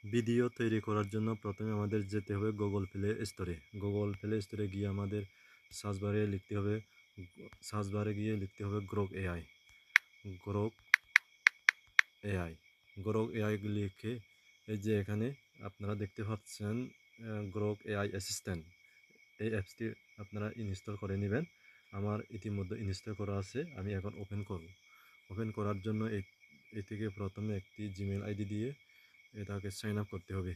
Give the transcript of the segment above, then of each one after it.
Video তৈরি করার জন্য প্রথমে আমাদের যেতে হবে গুগল প্লে স্টোরে। গুগল প্লে স্টোরে গিয়ে আমাদের সার্চ বারে গিয়ে লিখতে হবে Grok AI. Grok AI Grok AI লিখে এই যে এখানে আপনারা দেখতে পাচ্ছেন গ্রোক এআই অ্যাসিস্ট্যান্ট, এই অ্যাপসটি আপনারা ইনস্টল করে নেবেন। আমার ইতিমধ্যে ইনস্টল করা আছে, আমি এখন ওপেন করব। ওপেন করার জন্য এই থেকে প্রথমে একটি জিমেল আইডি দিয়ে এটাকে সাইন আপ করতে হবে।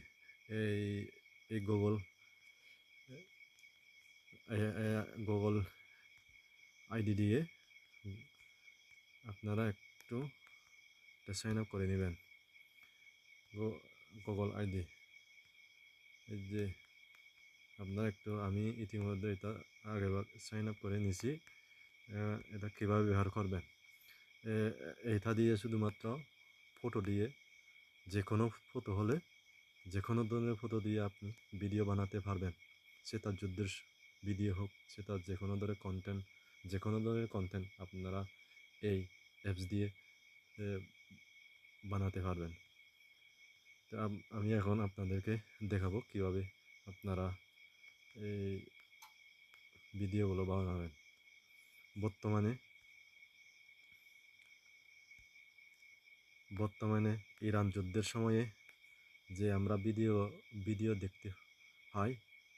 এই এই গুগল আইডি দিয়ে আপনারা একটু সাইন আপ করে নেবেন। গুগল আইডি এই যে আপনারা আমি ইতিমধ্যে এটা আগেবার সাইন আপ করে নিছি। এটা কীভাবে ব্যবহার করবেন, এটা দিয়ে শুধুমাত্র ফটো দিয়ে যে কোনো ফটো হলে যে কোনো ধরনের ফটো দিয়ে আপনি ভিডিও বানাতে পারবেন। সেটা যুদ্ধের ভিডিও হোক, সেটা যে কোনো ধরনের কন্টেন্ট আপনারা এই অ্যাপস দিয়ে বানাতে পারবেন। তো আমি এখন আপনাদেরকে দেখাবো কিভাবে আপনারা এই ভিডিওগুলো বানাবেন। বর্তমানে ইরান যুদ্ধের সময়ে যে আমরা ভিডিও দেখতে পাই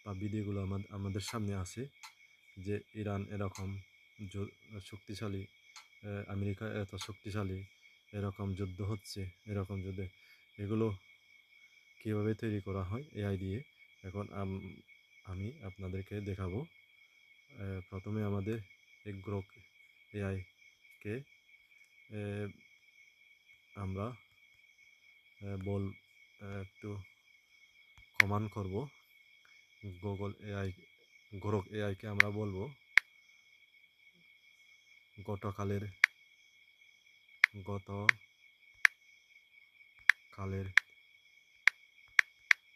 বা ভিডিওগুলো আমাদের সামনে আছে, যে ইরান এরকম শক্তিশালী, আমেরিকা এত শক্তিশালী, এরকম যুদ্ধ হচ্ছে, এরকম যুদ্ধে এগুলো কীভাবে তৈরি করা হয় এআই দিয়ে, এখন আমি আপনাদেরকে দেখাবো। প্রথমে আমাদের এই গ্রোক এআইকে আমরা একটু কমান্ড করব। গ্রোক এআইকে আমরা বলবো গতকালের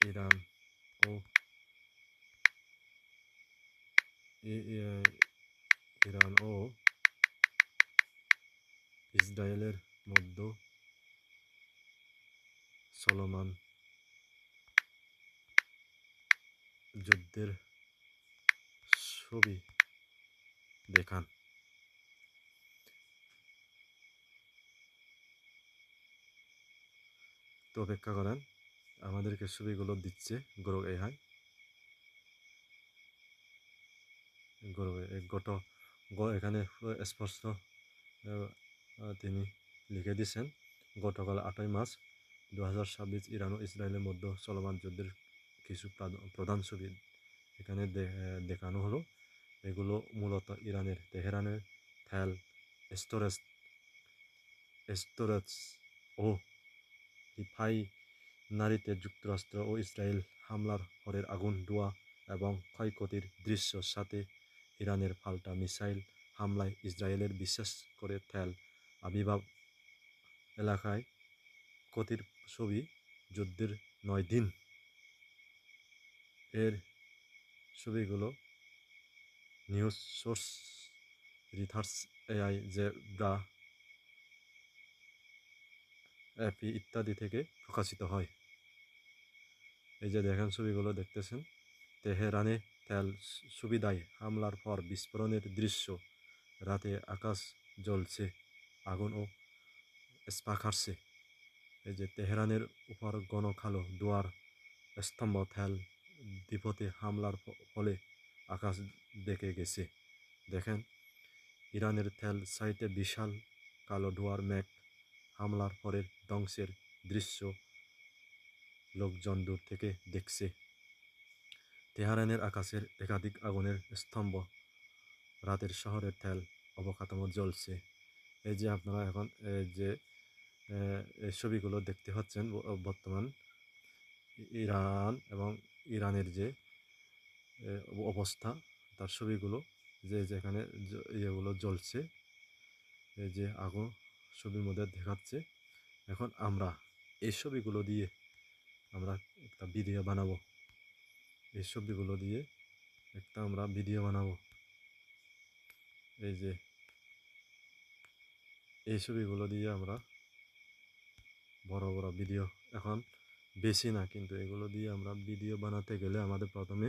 ইরান ও ইরান ও ইসরায়েলের মধ্যে চলমান যুদ্ধের ছবি দেখান। তো অপেক্ষা করেন, আমাদেরকে ছবিগুলো দিচ্ছে গ্রোক এআই। এখানে স্পষ্ট তিনি লিখে দিয়েছেন, গতকাল 8ই মার্চ 2026 ইরান ও ইসরায়েলের মধ্যে চলমান যুদ্ধের কিছু প্রধান ছবি এখানে দেখানো হলো। এগুলো মূলত ইরানের তেহরানের তেল স্টোরেজ ও রিফাইনারিতে যুক্তরাষ্ট্র ও ইসরায়েল হামলার পরের আগুন, ধোঁয়া এবং ক্ষয়ক্ষতির দৃশ্যর সাথে ইরানের পাল্টা মিসাইল হামলায় ইসরায়েলের বিশেষ করে তেল আবিব এলাকায় ক্ষতির ছবি। যুদ্ধের 9 দিন এর ছবিগুলো news source, Reuters AI, Zebra, AP ইত্যাদি থেকে প্রকাশিত হয়। এই যে দেখেন ছবিগুলো দেখতেছেন, তেহরানে তেল সুবিধায় হামলার পর বিস্ফোরণের দৃশ্য, রাতে আকাশ জ্বলছে, আগুন ও স্পার্কারছে। এই যে তেহরানের উপর ঘন কালো ধোঁয়ার স্তম্ভ, তেল দ্বীপতে হামলার ফলে আকাশ ঢেকে গেছে। দেখেন ইরানের তেল সাইটে বিশাল কালো ধোঁয়ার মেঘ, হামলার পরের ধ্বংসের দৃশ্য লোকজন দূর থেকে দেখছে। তেহরানের আকাশের একাধিক আগুনের স্তম্ভ, রাতের শহরের তেল অবকাঠামো জ্বলছে। এই যে আপনারা এখন এই ছবিগুলো দেখতে পাচ্ছেন, বর্তমান ইরান এবং ইরানের যে অবস্থা, তার ছবিগুলো যেখানে ইয়েগুলো জ্বলছে, এই যে আগুন ছবির মধ্যে দেখাচ্ছে। এখন আমরা এই ছবিগুলো দিয়ে আমরা একটা ভিডিও বানাবো। এই ছবিগুলো দিয়ে আমরা ভিডিও বানাবো। এই যে এই ছবিগুলো দিয়ে আমরা বড় বড় ভিডিও এখন বেশি না, কিন্তু এগুলো দিয়ে আমরা ভিডিও বানাতে গেলে আমাদের প্রথমে